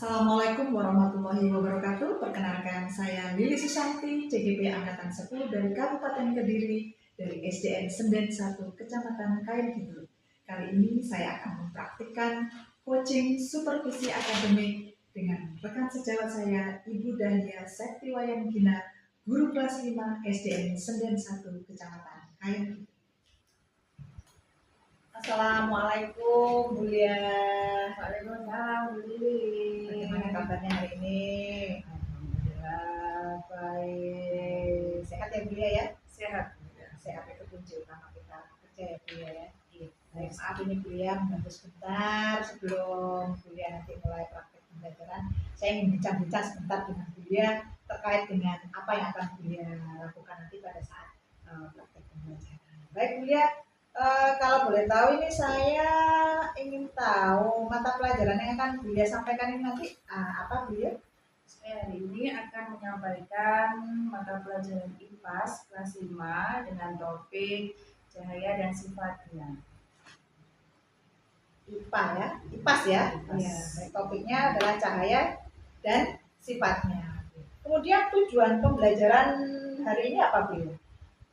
Assalamualaikum warahmatullahi wabarakatuh. Perkenalkan saya Lili Susanti, CGP Angkatan 10 dari Kabupaten Kediri, dari SDN Senden 1, Kecamatan Kain Kidul. Kali ini saya akan mempraktikkan coaching supervisi akademik dengan rekan sejawat saya, Ibu Dahlia Septiwayan Gina, guru kelas 5 SDN Senden 1, Kecamatan Kain Kidul. Assalamualaikum, Bu Lia. Waalaikumsalam, Bu Lili. Bagaimana kabarnya hari ini? Alhamdulillah baik. Sehat ya Bu Lia ya? Sehat. Sehat itu kunci utama kita kerja ya Bu Lia ya. Baik, maaf ini Bu Lia mengganggu sebentar sebelum Bu Lia nanti mulai praktek pembelajaran. Saya ingin bincang-bincang sebentar dengan Bu Lia terkait dengan apa yang akan Bu Lia lakukan nanti pada saat praktek pembelajaran. Baik Bu Lia, kalau boleh tahu ini saya ingin tahu mata pelajaran yang akan Bu Lia sampaikan ini nanti apa Bu Lia? Saya hari ini akan menyampaikan mata pelajaran IPAS kelas 5 dengan topik cahaya dan sifatnya. IPA ya, IPAS ya. Iya. Baik, topiknya adalah cahaya dan sifatnya. Kemudian tujuan pembelajaran hari ini apa Bu Lia?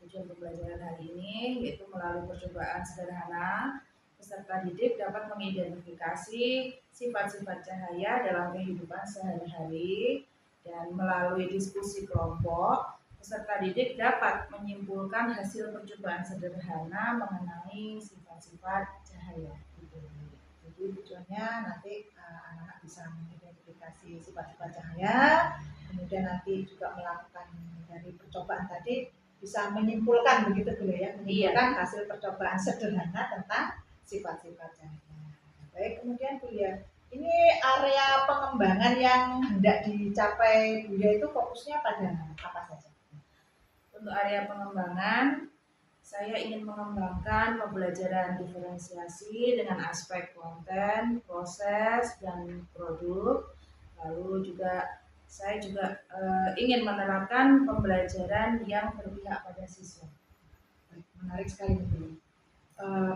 Tujuan pembelajaran hari ini yaitu melalui percobaan sederhana, peserta didik dapat mengidentifikasi sifat-sifat cahaya dalam kehidupan sehari-hari, dan melalui diskusi kelompok, peserta didik dapat menyimpulkan hasil percobaan sederhana mengenai sifat-sifat cahaya. Jadi tujuannya nanti anak-anak bisa mengidentifikasi sifat-sifat cahaya, kemudian nanti juga melakukan dari percobaan tadi bisa menyimpulkan begitu Bu ya, menyimpulkan hasil percobaan sederhana tentang sifat-sifat cahaya. Baik, kemudian Bu ya, ini area pengembangan yang hendak dicapai Bu ya itu fokusnya pada apa saja? Untuk area pengembangan, saya ingin mengembangkan pembelajaran diferensiasi dengan aspek konten, proses, dan produk. Lalu juga saya juga ingin menerapkan pembelajaran yang berpihak pada siswa. Menarik sekali Bu.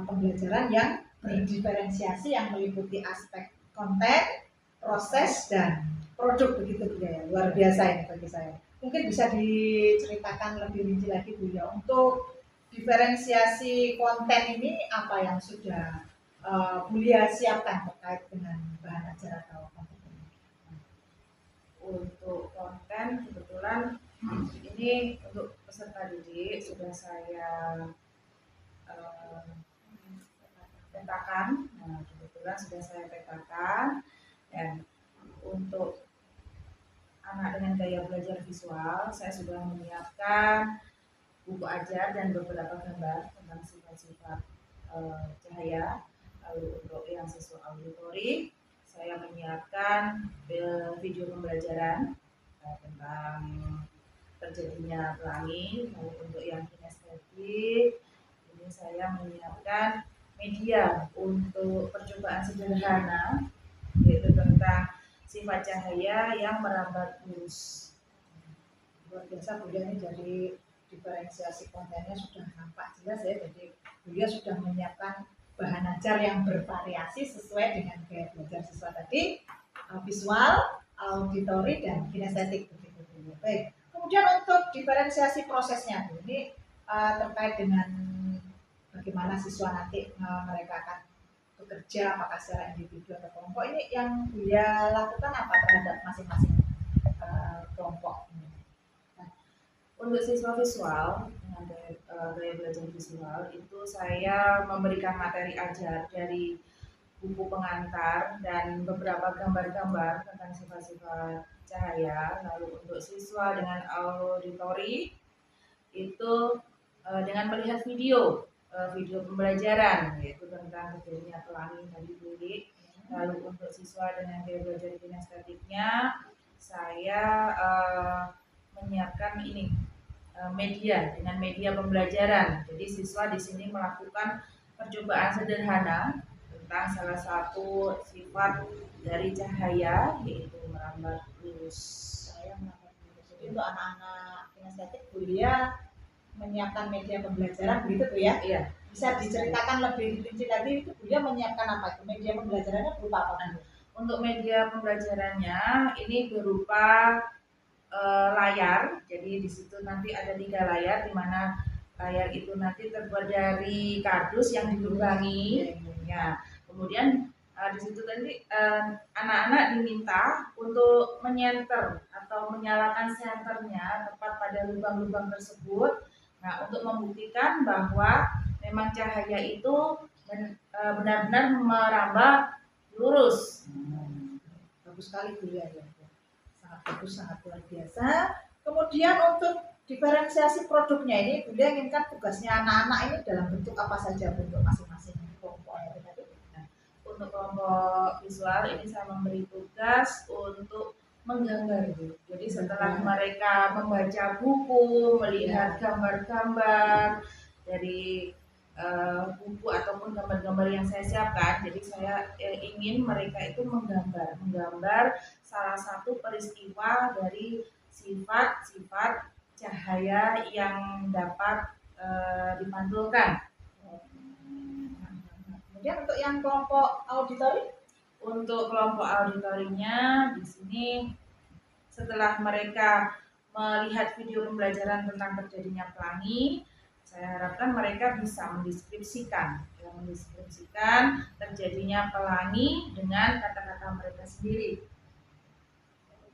Pembelajaran yang berdiferensiasi yang meliputi aspek konten, proses, dan produk begitu Bu ya. Luar biasa ini bagi saya. Mungkin bisa diceritakan lebih rinci lagi Bu ya, untuk diferensiasi konten ini apa yang sudah Bu Lia siapkan terkait dengan bahan ajar atau konten ini? Untuk konten kebetulan ini untuk peserta didik sudah saya petakan. Nah, kebetulan sudah saya petakan, dan untuk anak dengan gaya belajar visual saya sudah menyiapkan buku ajar dan beberapa gambar tentang sifat-sifat cahaya. Lalu untuk yang siswa auditori, saya menyiapkan video pembelajaran tentang terjadinya pelangi. Lalu untuk yang kinestetik, ini saya menyiapkan media untuk percobaan sederhana, yaitu tentang sifat cahaya yang merambat lurus. Luar biasa Bu Lia ini, jadi diferensiasi kontennya sudah nampak jelas ya. Jadi Bu Lia sudah menyiapkan bahan ajar yang bervariasi sesuai dengan gaya belajar siswa tadi, visual, auditori, dan kinestetik begitu Bu. Baik. Kemudian untuk diferensiasi prosesnya Bu, ini terkait dengan bagaimana siswa nanti mereka akan bekerja apakah secara individu atau kelompok, ini yang Bu Lia lakukan apa terhadap masing-masing kelompok? Untuk siswa visual dengan gaya belajar visual itu saya memberikan materi ajar dari buku pengantar dan beberapa gambar-gambar tentang sifat-sifat cahaya. Lalu untuk siswa dengan auditori itu dengan melihat video pembelajaran, yaitu tentang terjadinya pelangi tadi dulu. Lalu untuk siswa dengan gaya belajar kinestetiknya, saya menyiapkan ini media dengan media pembelajaran. Jadi siswa di sini melakukan percobaan sederhana tentang salah satu sifat dari cahaya, yaitu merambat lurus. Saya merambat lurus. Jadi untuk anak-anak kinestetik Bu Lia menyiapkan media pembelajaran begitu Bu ya? Iya. Bisa diceritakan lebih rinci lagi itu Bu Lia menyiapkan apa itu? Media pembelajarannya berupa apa Bu? Untuk media pembelajarannya ini berupa layar. Jadi di situ nanti ada 3 layar, di mana layar itu nanti terbuat dari kardus yang dilubangi. Ya, kemudian di situ tadi anak-anak diminta untuk menyenter atau menyalakan senternya tepat pada lubang-lubang tersebut. Nah, untuk membuktikan bahwa memang cahaya itu benar-benar merambah lurus. Bagus sekali Bu ya. Sangat bagus, sangat luar biasa. Kemudian untuk diferensiasi produknya ini, Bunda inginkan tugasnya anak-anak ini dalam bentuk apa saja untuk masing-masing kelompok tadi? Nah, untuk kelompok visual ini saya memberi tugas untuk menggambar. Jadi setelah mereka membaca buku, melihat gambar-gambar dari buku ataupun gambar-gambar yang saya siapkan, jadi saya ingin mereka itu menggambar salah satu peristiwa dari sifat-sifat cahaya yang dapat dipantulkan. Kemudian untuk yang kelompok auditori, untuk kelompok auditorinya di sini setelah mereka melihat video pembelajaran tentang terjadinya pelangi, saya harapkan mereka bisa mendeskripsikan terjadinya pelangi dengan kata-kata mereka sendiri.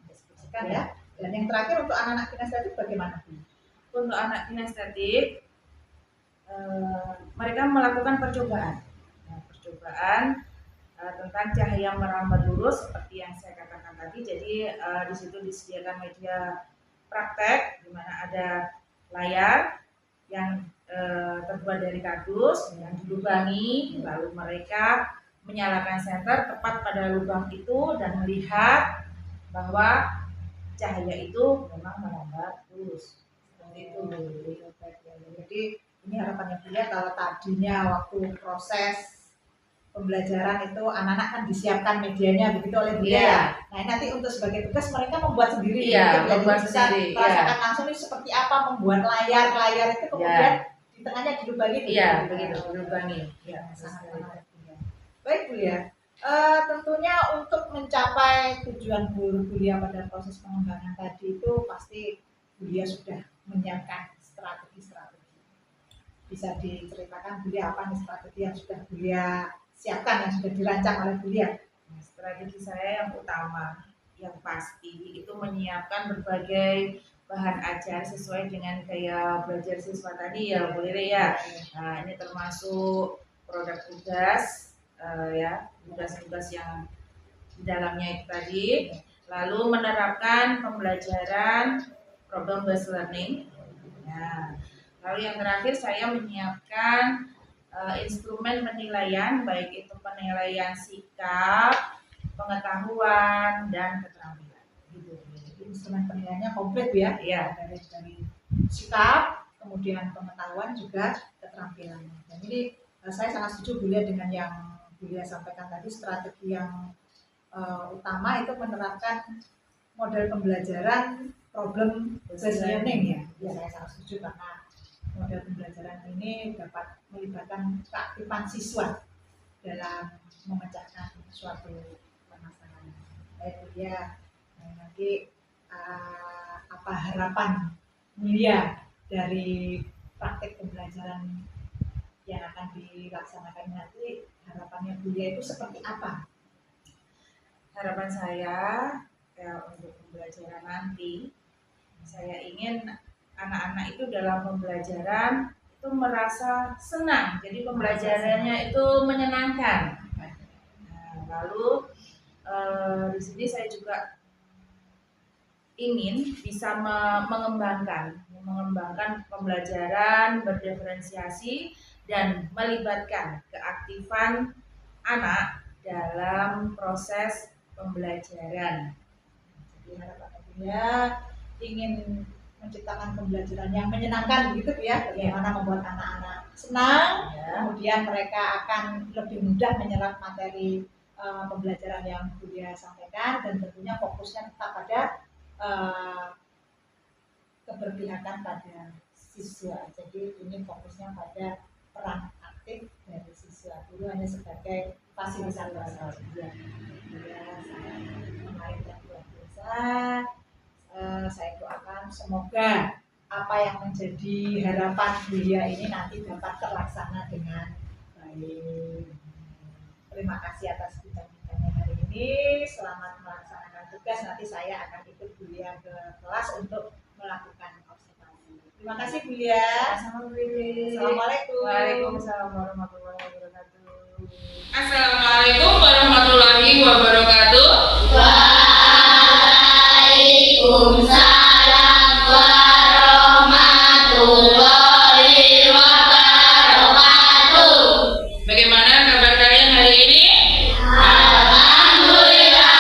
Mendeskripsikan ya. Dan yang terakhir untuk anak-anak kinestetik bagaimana? Untuk anak kinestetik, mereka melakukan percobaan. Tentang cahaya merambat lurus seperti yang saya katakan tadi. Jadi di situ disediakan media praktek di mana ada layar yang terbuat dari kardus yang dilubangi, lalu mereka menyalakan senter tepat pada lubang itu dan melihat bahwa cahaya itu memang merambat lurus. Seperti itu. Jadi ini harapannya Bunda, kalau tadinya waktu proses pembelajaran itu anak-anak kan disiapkan medianya begitu oleh Bunda ya. Nah nanti untuk sebagai tugas mereka membuat sendiri. Membuat sendiri. Merasakan langsung ini seperti apa membuat layar itu kemudian di tengahnya dilubangi. Begitu dilubangi. Sangat menarik. Baik Bu ya. Tentunya untuk mencapai tujuan Bu Lia pada proses pengembangan tadi itu pasti Bu Lia sudah menyiapkan strategi-strategi. Bisa diceritakan Bu Lia apa nih strategi yang sudah Bu Lia siapkan, yang sudah dirancang oleh Bu Lia? Strategi saya yang utama, yang pasti itu menyiapkan berbagai bahan ajar sesuai dengan gaya belajar siswa tadi ya Bu Lire ya. Nah ini termasuk produk tugas tugas-tugas yang di dalamnya itu tadi, lalu menerapkan pembelajaran problem based learning. Nah, lalu yang terakhir saya menyiapkan instrumen penilaian, baik itu penilaian sikap, pengetahuan, dan keterampilan. Gitu. Jadi instrumen penilaiannya komplit ya, dari sikap, kemudian pengetahuan juga keterampilan. Dan ini saya sangat setuju Bu Lia dengan yang Bu Lia sampaikan tadi, strategi yang utama itu menerapkan model pembelajaran problem based learning ya. Saya sangat setuju karena model pembelajaran ini dapat melibatkan keaktifan siswa dalam memecahkan suatu permasalahan. Baik Bu Lia, nanti apa harapan Bu Lia dari praktik pembelajaran yang akan dilaksanakan nanti, harapannya Bu Lia itu seperti apa? Harapan saya untuk pembelajaran nanti, saya ingin anak-anak itu dalam pembelajaran itu merasa senang, jadi pembelajarannya itu menyenangkan. Nah, lalu di sini saya juga ingin bisa mengembangkan pembelajaran berdiferensiasi dan melibatkan keaktifan anak dalam proses pembelajaran. Jadi harapannya ingin menciptakan pembelajaran yang menyenangkan begitu ya, bagaimana membuat anak-anak senang, kemudian mereka akan lebih mudah menyerap materi pembelajaran yang Bu Lia sampaikan, dan tentunya fokusnya tetap pada keberpihakan pada siswa. Jadi ini fokusnya pada peran aktif dari siswa, dulu hanya sebagai fasilitator saja. Ya, berbicara, saya doakan semoga apa yang menjadi harapan Bulia ini nanti dapat terlaksana dengan baik. Terima kasih atas bincang-bincangnya hari ini. Selamat melaksanakan tugas. Nanti saya akan ikut Bulia ke kelas untuk melakukan observasi. Terima kasih Bulia. Sama-sama Bu Wiwit. Assalamualaikum. Waalaikumsalam warahmatullahi wabarakatuh. Assalamualaikum warahmatullahi wabarakatuh. Waalaikumsalam warahmatullahi wabarakatuh. Bagaimana kabar kalian hari ini? Alhamdulillah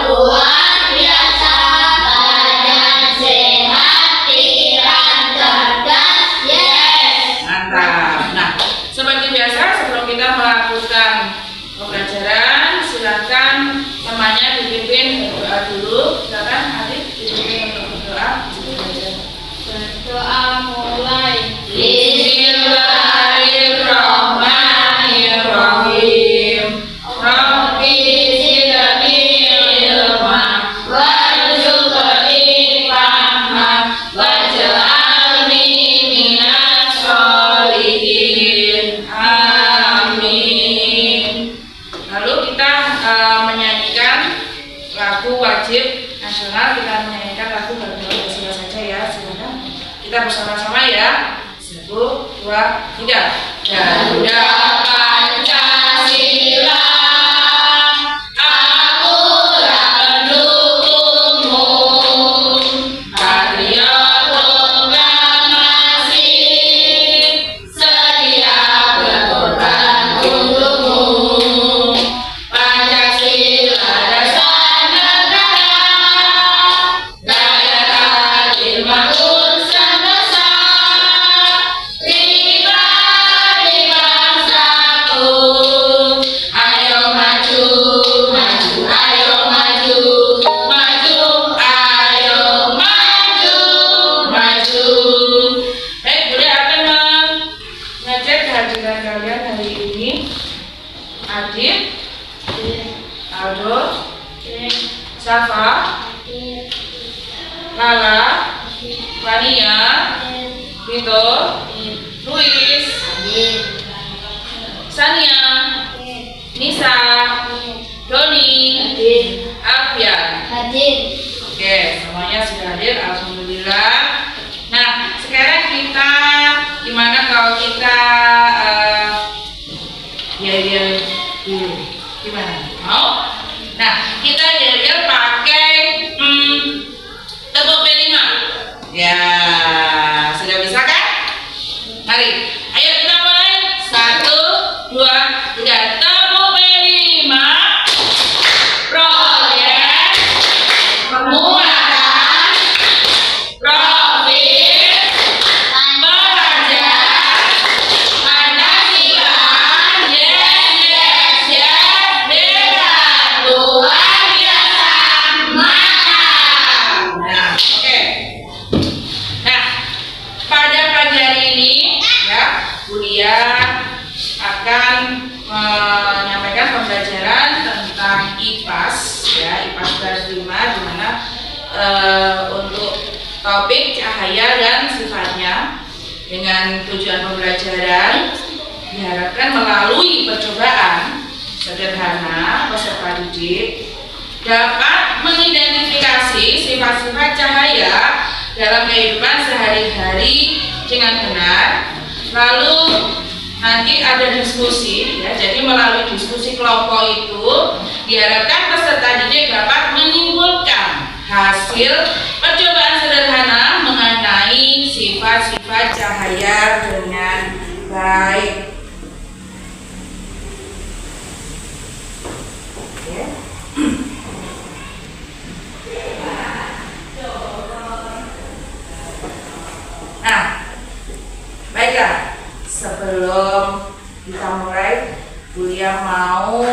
luar biasa, badan sehat, pikiran cerdas, yes. Mantap. Nah, seperti biasa sebelum kita melakukan pembelajaran, silakan temannya dipimpin berdoa dulu. Silakan Arif dipimpin untuk berdoa. Berdoa mulai. Bismillahirrahmanirrahim. Rabbi zidni ilma warzuqni fahma waj'alni minas sholihin. Amin. Lalu kita menyanyikan lagu wajib nasional. Kita menyanyikan lagu Bagaimana Bersama saja ya. Silakan kita bersama-sama ya. 1, 2, 3. Garuda Pancasila, aku pendukungmu. Patriot proklamasi, sedia berkorban untukmu. Pancasila dasar negara, rakyat adil makmur sentosa. Pribadi bangsaku, ayo maju, maju, ayo maju, maju, ayo maju, maju. Baik, Bunda akan mengecek kehadiran kalian hari ini. Adit, Aldo, Safa, Lala, Vania, Vito, Luis, Sania, Nisa, Doni, Alfian. Hadir. Oke, semuanya sudah hadir, alhamdulillah. Nah, sekarang kita gimana kalau kita yel-yel dulu? Gimana? Mau? Nah, kita yel-yel pakai tepuk P5. Ya, sudah bisa kan? Mari, ayo kita mulai. 1, 2, 3. Tepuk P5. Proyek penguatan profil pelajar Pancasila. Yes, berat luar biasa. Mantap. Nah, oke. Nah, pada pagi hari ini ya, kuliah akan menyampaikan pembelajaran tentang IPAS ya, IPAS kelas 5, di mana untuk topik cahaya dan sifatnya. Dengan tujuan pembelajaran diharapkan melalui percobaan sederhana peserta didik dapat mengidentifikasi sifat-sifat cahaya dalam kehidupan sehari-hari dengan benar. Lalu nanti ada diskusi ya, jadi melalui diskusi kelompok itu diharapkan peserta didik dapat menyimpulkan hasil percobaan sederhana mengenai sifat-sifat cahaya dengan baik. Oke. Nah, baiklah, sebelum kita mulai, Bulia mau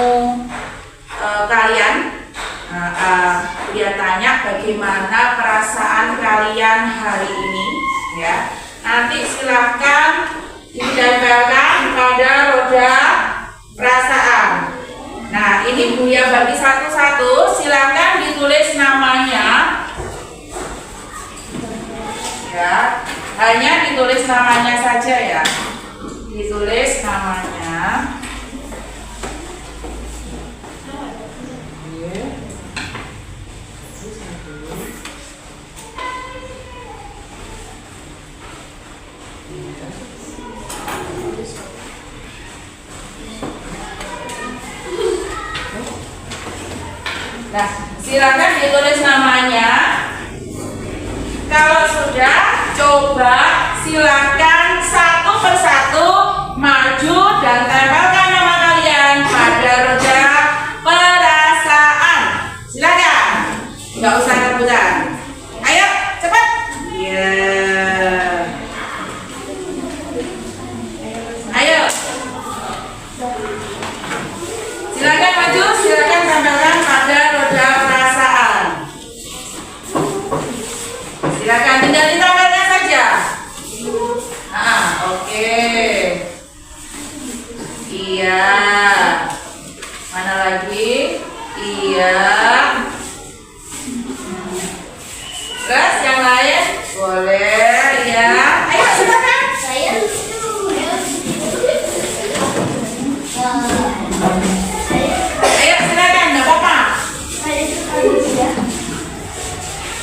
kalian Bulia tanya bagaimana perasaan kalian hari ini ya. Nanti silahkan ditempelkan pada roda perasaan. Nah, ini Buya bagi satu-satu, silakan ditulis namanya. Ya, hanya ditulis namanya saja ya. Ditulis namanya. Nah, silakan ditulis namanya. Kalau sudah, coba silakan satu persatu maju dan tempelkan nama kalian pada roda perasaan. Silakan, nggak usah rebutan. Ayo, cepat. Ya. Ayo. Silakan maju, silakan tempelkan pada roda perasaan. Silakan tinggal ditambahnya saja. Oke. Iya. Mana lagi? Iya. Terus yang lain? Boleh ya. Ayo silakan. Ayo silakan, nggak apa-apa.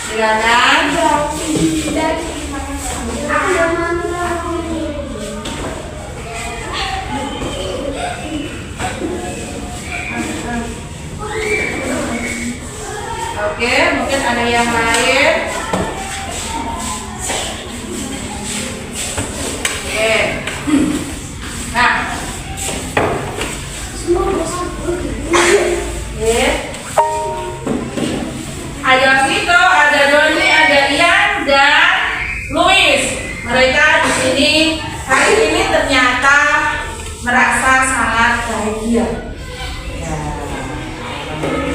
Silakan. Oke, mungkin ada yang lain. Oke. Nah. Oke. Ada Vito, ada Doni, ada Ian dan Luis. Mereka di sini hari ini ternyata merasa sangat bahagia. Ya.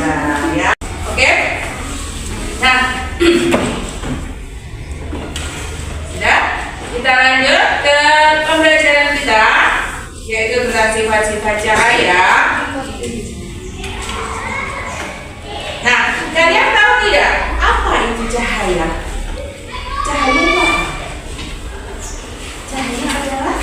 Nah, ya. Oke. Nah. Sudah? Kita lanjut ke pembelajaran kita, yaitu tentang sifat-sifat cahaya. Nah, kalian tahu tidak apa itu cahaya? Cahaya itu apa? Cahaya adalah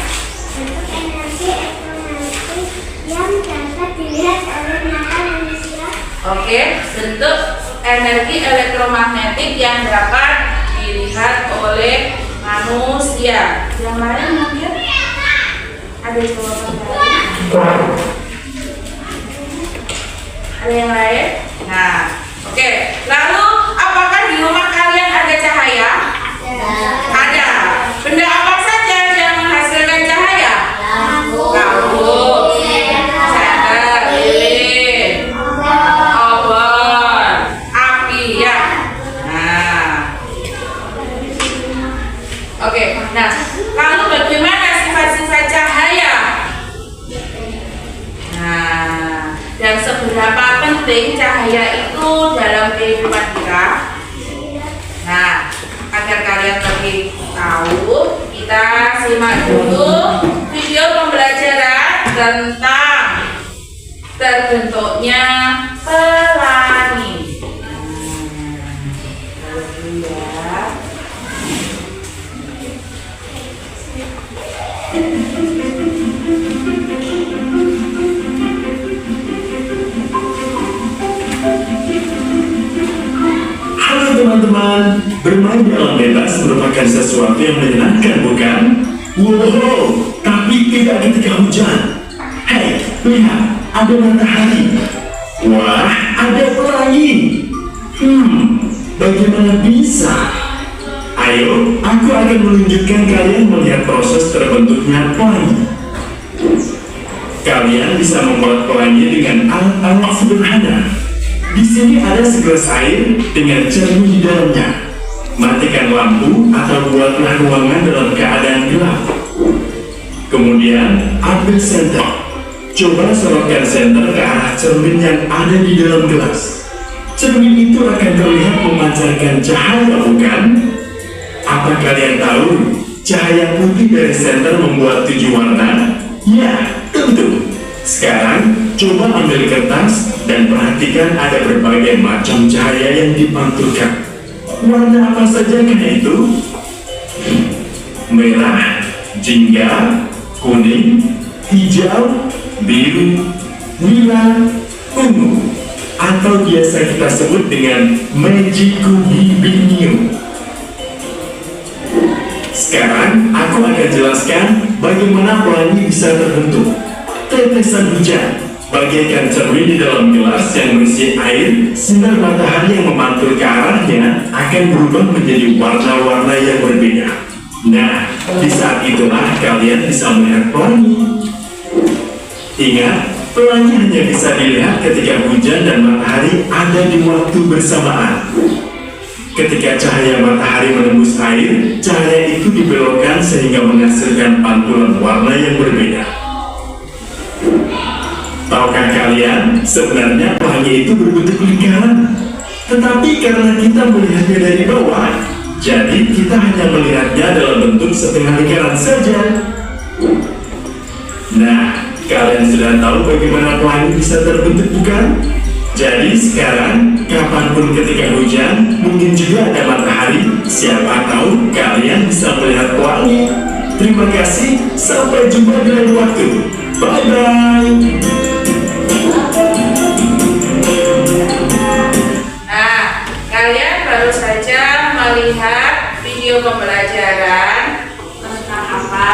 bentuk energi elektromagnetik yang dapat dilihat oleh mata manusia. Oke, bentuk energi elektromagnetik yang dapat dilihat oleh manusia. Yang lain mungkin ada jawaban lain? Ada yang lain? Nah, oke. Lalu apakah di rumah kalian ada cahaya? Ada. Benda apa saja yang menghasilkan cahaya? Lampu, senter, lilin, obor, api ya. Nah, oke. Nah, lalu bagaimana sifat-sifat cahaya? Nah, dan seberapa penting cahaya itu dalam kehidupan kita? Nah, agar kalian lebih tahu, kita simak dulu video pembelajaran tentang terbentuknya pelangi. Halo teman-teman, bermain di alam bebas merupakan sesuatu yang menyenangkan, bukan? Wow, tapi tidak ketika hujan. Hei, lihat, ada matahari. Wah, ada pelangi. Bagaimana bisa? Ayo, aku akan menunjukkan kalian melihat proses terbentuknya pelangi. Kalian bisa membuat pelangi dengan alat-alat sederhana. Di sini ada segelas air dengan cermin di dalamnya. Matikan lampu atau buatlah ruangan dalam keadaan gelap. Kemudian ambil senter. Coba sorotkan senter ke arah cermin yang ada di dalam gelas. Cermin itu akan terlihat memancarkan cahaya, bukan? Apa kalian tahu cahaya putih dari senter membuat 7 warna? Ya, tentu. Sekarang, coba ambil kertas dan perhatikan ada berbagai macam cahaya yang dipantulkan. Warna apa saja itu? Merah, jingga, kuning, hijau, biru, nila, ungu, atau biasa kita sebut dengan Magicubibinium. Sekarang, aku akan jelaskan bagaimana pelangi bisa terbentuk. Tetesan hujan, bagaikan cermin di dalam gelas yang berisi air, sinar matahari yang memantul ke arahnya akan berubah menjadi warna-warna yang berbeda. Nah, di saat itulah kalian bisa melihat pelangi. Ingat, pelangi hanya bisa dilihat ketika hujan dan matahari ada di waktu bersamaan. Ketika cahaya matahari menembus air, cahaya itu dibelokkan sehingga menghasilkan pantulan warna yang berbeda. Tahukah kalian, sebenarnya pelangi itu berbentuk lingkaran. Tetapi karena kita melihatnya dari bawah, jadi kita hanya melihatnya dalam bentuk setengah lingkaran saja. Nah, kalian sudah tahu bagaimana pelangi bisa terbentuk, bukan? Jadi sekarang, kapanpun ketika hujan, mungkin juga ada matahari, siapa tahu kalian bisa melihat pelangi. Terima kasih, sampai jumpa di lain waktu. Bye-bye. Nah, kalian baru saja melihat video pembelajaran tentang apa?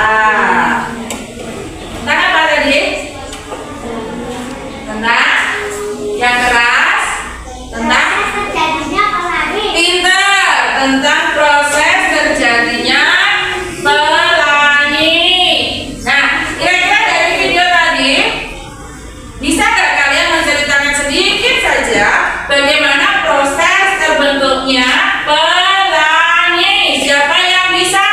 Tentang apa tadi? Tentang yang keras? Tentang terjadinya pelangi. pintar, tentang proses terjadinya pelangi. Nah, kira-kira dari video tadi bisa nggak kalian menceritakan sedikit saja bagaimana proses terbentuknya pelangi? Siapa yang bisa?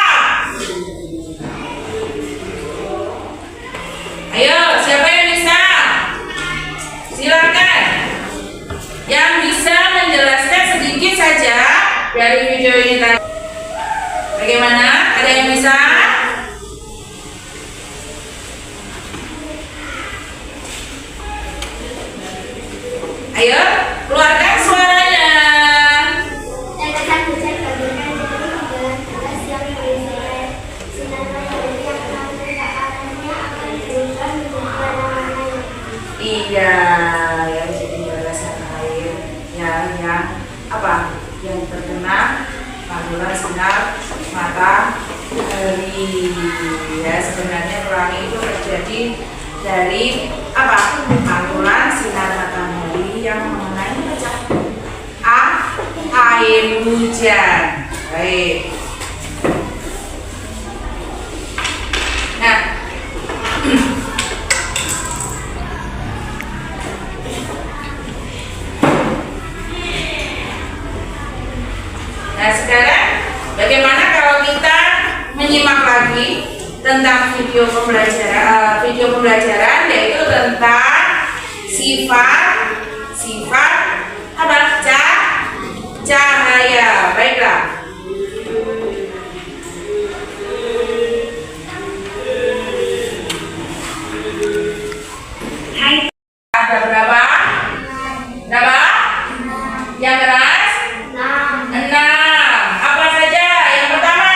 Ayo, siapa yang bisa? Silakan. Yang bisa menjelaskan sedikit saja dari video ini tadi. Bagaimana? Ada yang bisa? Ayo, keluarkan suaranya. Tetesan hujan bagaikan cermin di dalam gelas yang berisi air. Sinar matahari yang mengambil ke arahnya akan berubah menjadi warna-warna. Iya, yang jadi balasan air ya, yang apa? Yang terkena pantulan sinar matahari. Ya, sebenarnya pelangi itu terjadi dari apa? Pantulan sinar matahari yang mengenai air hujan. Baik. Nah, nah sekarang bagaimana kalau kita menyimak lagi tentang video pembelajaran yaitu tentang sifat apa? Cahaya. Baiklah. Ada berapa? Berapa? Yang keras? 6. Apa saja? Yang pertama,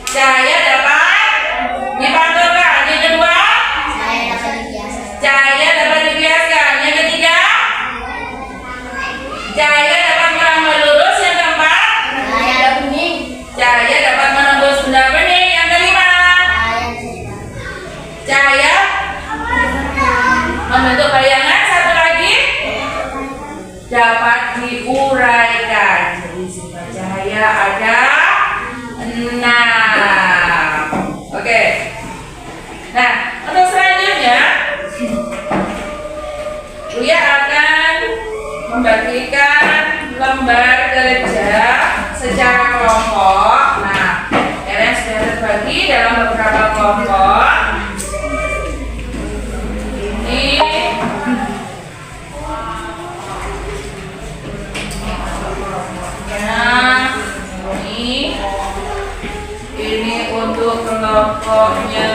cahaya dapat dipantulkan. Yang kedua, cahaya dapat dibiaskan. Yang ketiga, cahaya dapat merambat lurus. Yang keempat, cahaya dapat menembus benda bening. Yang kelima, cahaya membentuk bayangan. Satu lagi, dapat diuraikan. Jadi sifat cahaya ada 6. Oke. Nah, untuk selanjutnya Buya akan membagikan lembar kerja secara kelompok. Nah, kalian sudah terbagi dalam beberapa kelompok. Ini untuk kelompoknya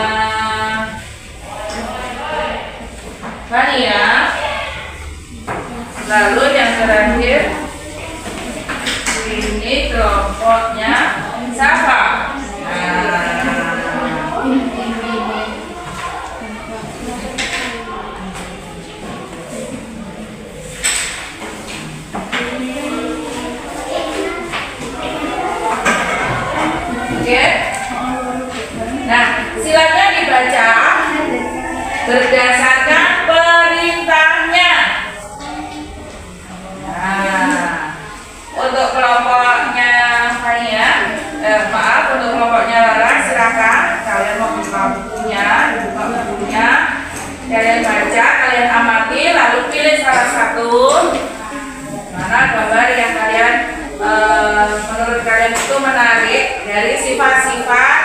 Fania. Lalu yang terakhir ini kelompoknya siapa? Oke. Nah, silatnya dibaca berdasarkan perintahnya. Nah, untuk kelompoknya Fania, untuk kelompoknya Lara, silakan kalian mau buka bukunya, kalian baca, kalian amati, lalu pilih salah satu mana gambar yang kalian menurut kalian itu menarik dari sifat-sifat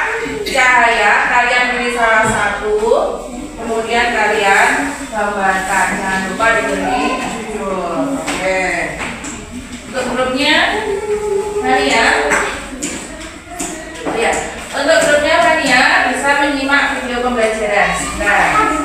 cahaya. Kalian pilih salah satu, kemudian kalian gambarkan. Jangan lupa diberi judul. Oke. Untuk grupnya Fania, ya. Untuk grupnya Fania bisa menyimak video pembelajaran. Nah.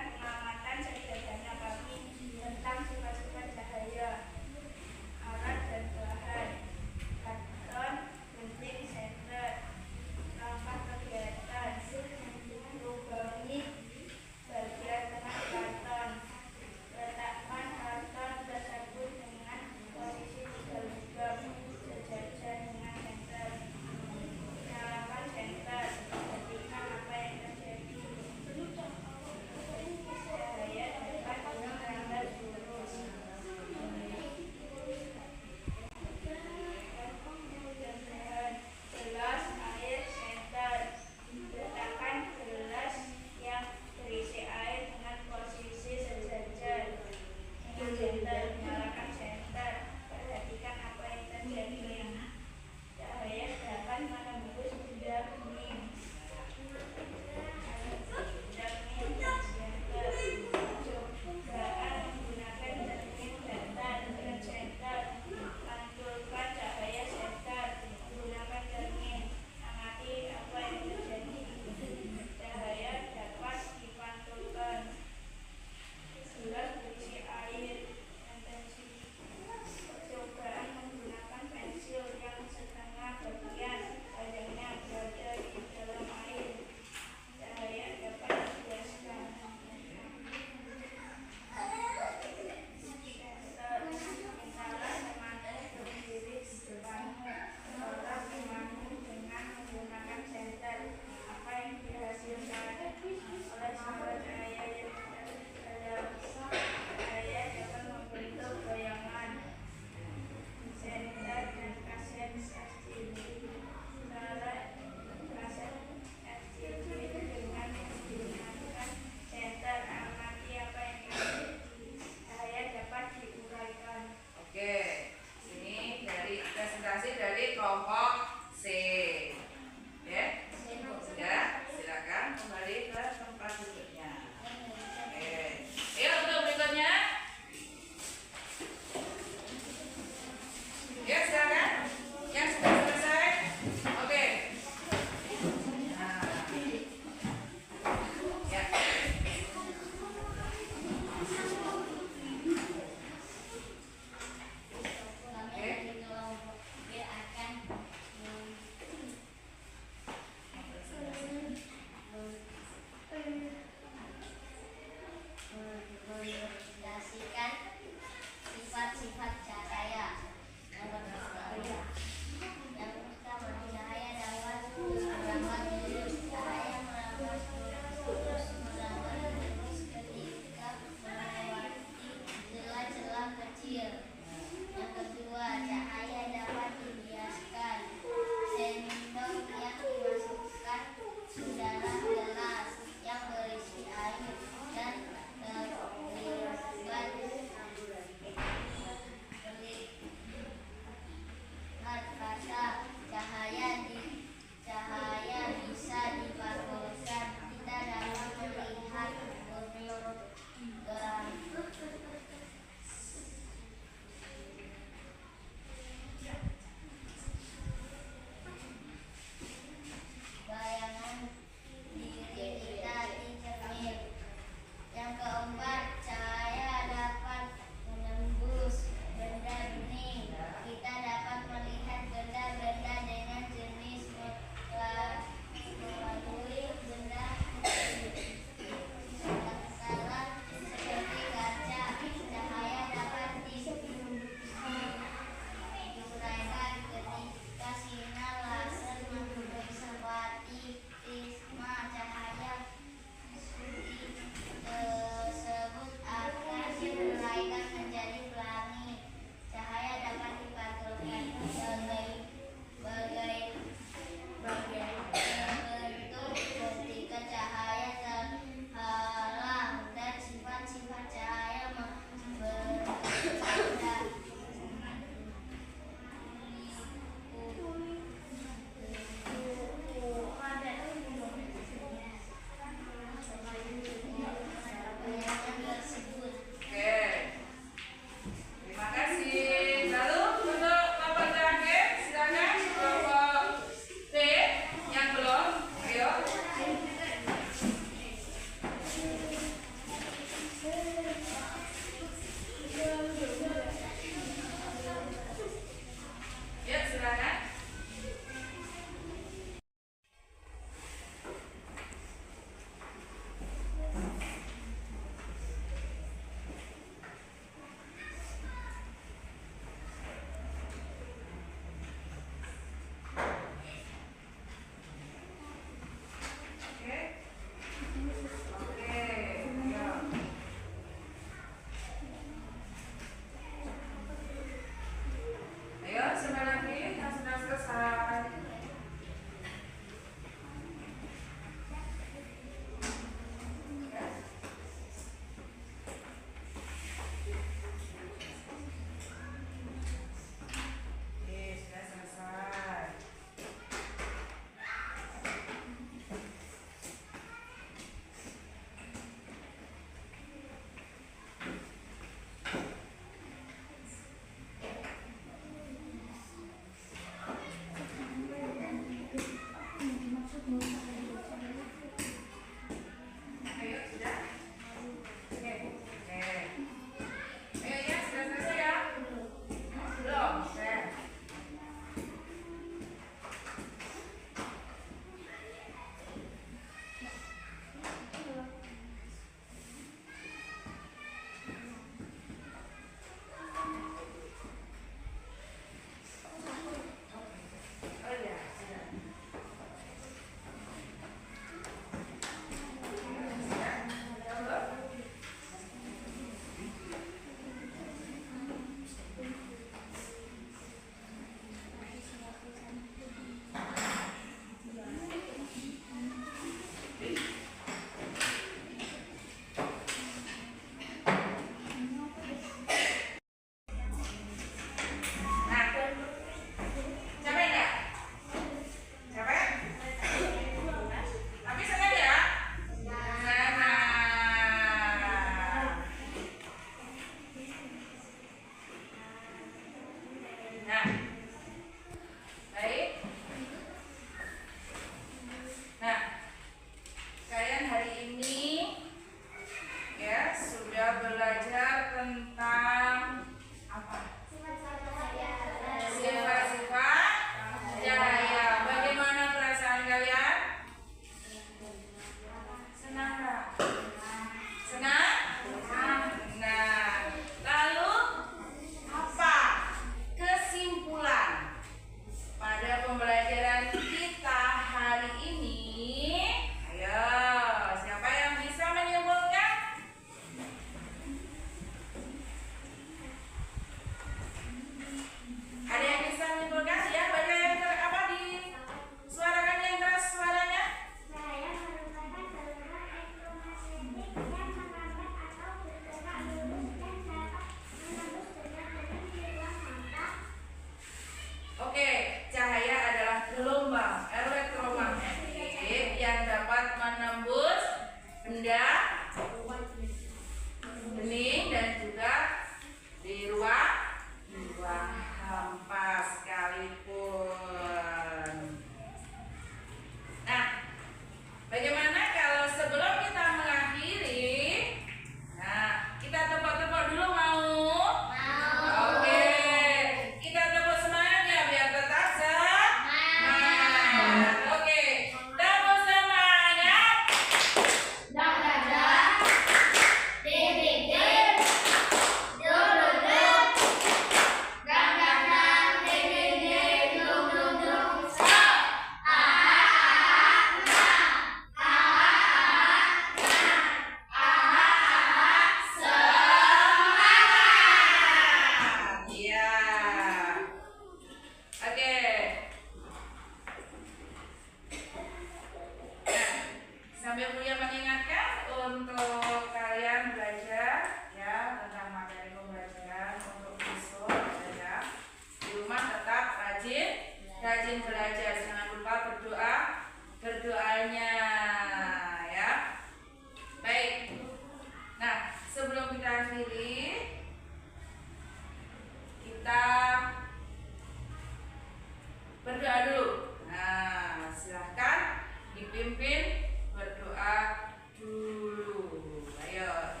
pimpin berdoa dulu. Ayo,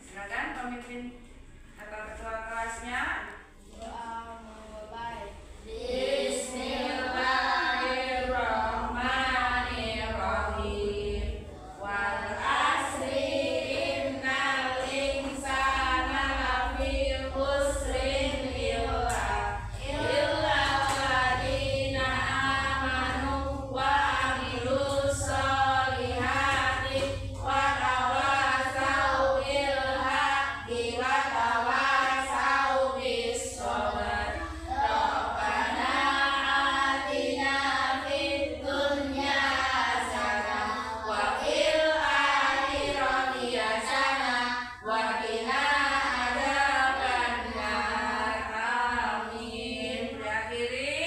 silakan pemimpin atau ketua kelasnya. Doa mulai. Bismillahirrahmanirrahim. Wal asri innal insana lafi khusrin illa alladziina amanu wa amilus solihati wa tawassaw bil haqqi wa tawassaw bis sabr. Rabbana atina fid dunya hasanah wa fil akhirati hasanah wa qina adzabannar. Amin. Diakhiri.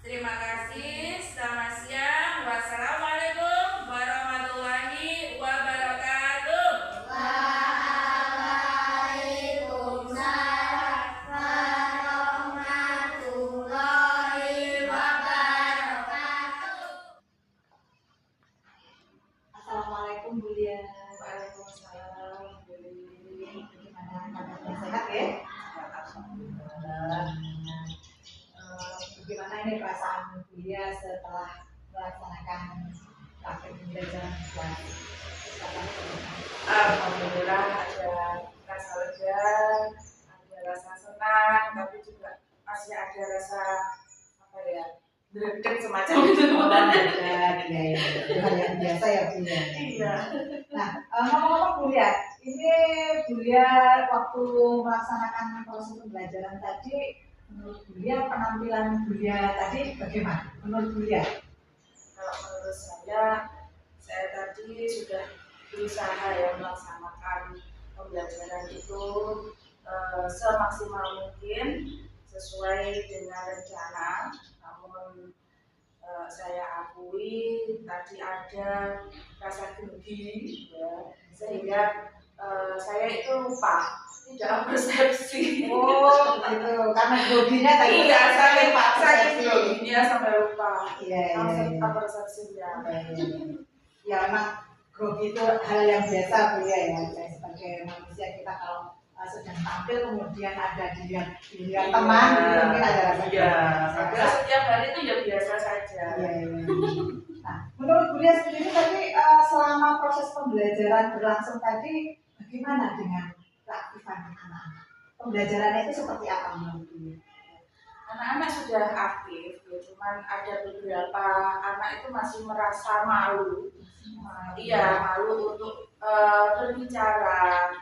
Terima kasih. Selamat siang. Wassalamualaikum warahmatullahi wabarakatuh. Waalaikumsalam warahmatullahi wabarakatuh. Assalamualaikum Bu Lia. Waalaikumsalam. Gimana kabarnya, sehat ya? Alhamdulillah. Bagaimana ini perasaan Bu Lia setelah melaksanakan praktek pembelajaran virtual? Alhamdulillah ada rasa lega, ada rasa senang, tapi juga masih ada rasa apa ya, greget semacam itu. Itu hal yang biasa ya Bu Lia. Iya. Nah, ngomong-ngomong Bu Lia, ini Bu Lia waktu melaksanakan proses pembelajaran tadi, menurut Bu Lia penampilan Bu Lia tadi bagaimana? Menurut Bu Lia? Kalau menurut saya tadi sudah berusaha ya melaksanakan pembelajaran itu semaksimal mungkin sesuai dengan rencana. Namun saya akui tadi ada rasa grogi ya, sehingga saya itu lupa, tidak persepsi. Oh, gitu. Karena groginya tadi Iya, saya persepsi. groginya sampai lupa. Iya. Langsung persepsinya. Ya memang grogi itu hal yang biasa Bu Lia ya. Sebagai manusia kita kalau sedang tampil kemudian ada dilihat teman gitu, mungkin ada rasa Iya, grogi. padahal setiap hari itu ya biasa saja. Iya. Nah, menurut Bu Lia sendiri tadi selama proses pembelajaran berlangsung tadi bagaimana dengan keaktifan anak-anak? Pembelajarannya itu seperti apa menurut Bu Lia? Anak-anak sudah aktif, ya, cuman ada beberapa anak itu masih merasa malu. Iya, malu untuk berbicara.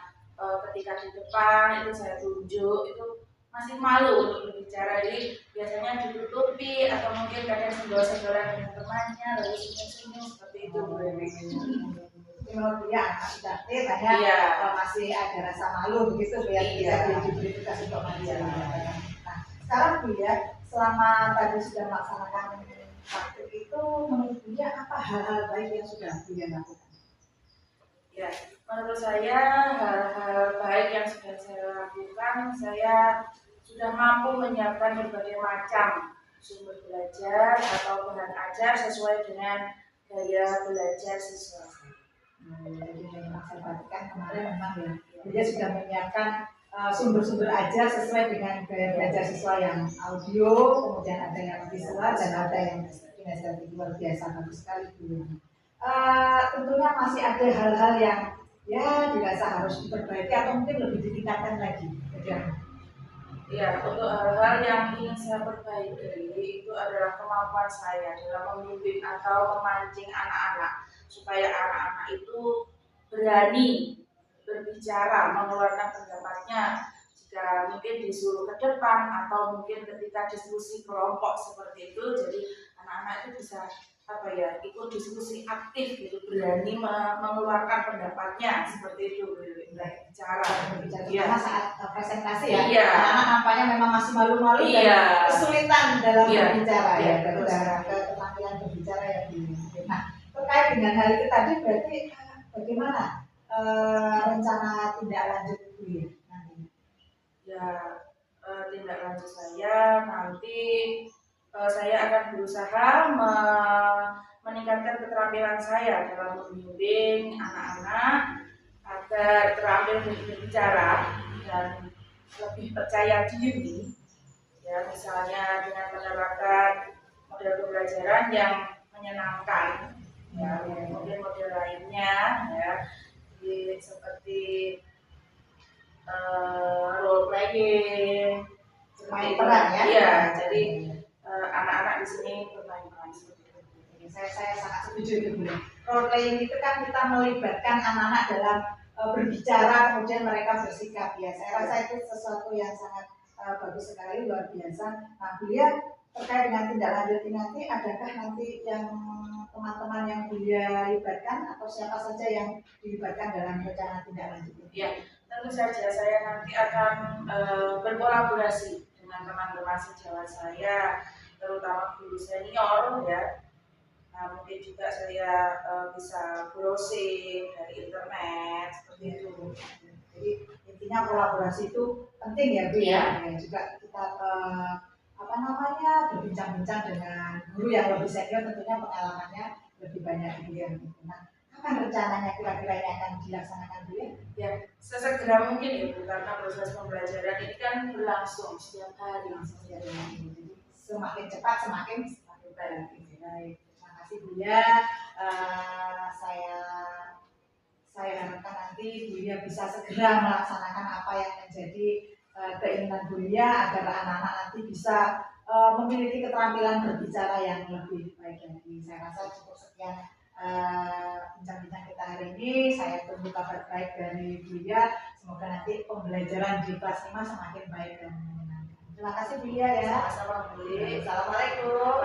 Ketika di depan itu saya tunjuk, itu masih malu untuk berbicara. Jadi biasanya ditutupi atau mungkin kadang senggol-senggolan dengan temannya, lalu senyum-senyum seperti itu. Menurut Bu Lia anak sudah aktif hanya Iya. masih ada rasa malu begitu Bu Lia, Iya. tidak diberi tugas untuk mengajar. Nah, sekarang Bu Lia selama tadi sudah melaksanakan praktik itu menurut Bu Lia apa hal-hal baik yang sudah Bu Lia lakukan? Ya, menurut saya hal-hal baik yang sudah saya lakukan, saya sudah mampu menyiapkan berbagai macam sumber belajar atau bahan ajar sesuai dengan gaya belajar siswa. Jadi memang saya perhatikan kemarin memang ya, dia sudah menyiapkan sumber-sumber ajar sesuai dengan gaya belajar siswa yang audio, kemudian ada yang visual dan ada yang kinestetik. Luar biasa, bagus sekali Bu. Tentunya masih ada hal-hal yang ya dirasa harus diperbaiki atau mungkin lebih ditingkatkan lagi. Ya, untuk hal-hal yang ingin saya perbaiki itu adalah kemampuan saya dalam membimbing atau memancing anak-anak supaya anak-anak itu berani berbicara, mengeluarkan pendapatnya jika mungkin disuruh ke depan atau mungkin ketika diskusi kelompok seperti itu. Jadi anak-anak itu bisa ikut diskusi aktif gitu, berani mengeluarkan pendapatnya seperti itu, berbicara. Karena saat presentasi ya, Iya. anak-anak nampaknya memang masih malu-malu Iya. dan kesulitan dalam Iya. berbicara Iya, ya, betul dalam keterampilan berbicara yang dimiliki. Nah, terkait dengan hal itu tadi berarti bagaimana rencana tindak lanjut Bu Lia nantinya? Ya, tindak lanjut saya nanti saya akan berusaha meningkatkan keterampilan saya dalam membimbing anak-anak agar terampil berbicara dan lebih percaya diri, ya misalnya dengan menerapkan model pembelajaran yang menyenangkan, ya model-model lainnya, ya seperti role playing, Main peran ya? Iya, jadi anak-anak di sini bermain peran seperti itu. Saya sangat setuju itu Bu. Role playing itu kan kita melibatkan anak-anak dalam berbicara, kemudian mereka bersikap ya. Saya rasa itu sesuatu yang sangat bagus sekali, luar biasa. Nah, Bulia terkait dengan tindak lanjut nanti, adakah nanti yang teman-teman yang Bulia libatkan atau siapa saja yang dilibatkan dalam rencana tindak lanjut ini? Ya, tentu saja saya nanti akan berkolaborasi dengan teman-teman sejawat saya, terutama guru senior ya. Nah, mungkin juga saya bisa browsing dari internet seperti itu. Jadi intinya kolaborasi itu penting ya Bu ya. Juga kita berbincang-bincang dengan guru yang lebih senior, tentunya pengalamannya lebih banyak Bu ya. Nah, kapan rencananya kira-kira ini akan dilaksanakan Bu ya? Ya, sesegera mungkin ya Bu, karena proses pembelajaran ini kan berlangsung setiap hari. Jadi semakin cepat semakin baik. Terima kasih Bu ya. Saya harapkan nanti Bulia bisa segera melaksanakan apa yang menjadi keinginan Bulia agar anak-anak nanti bisa memiliki keterampilan berbicara yang lebih baik lagi. Saya rasa cukup sekian bincang-bincang kita hari ini. Saya tunggu kabar baik dari Bulia. Semoga nanti pembelajaran di kelas 5 semakin baik dan menyenangkan. Terima kasih Bulia ya. Sama-sama Bu. Assalamualaikum.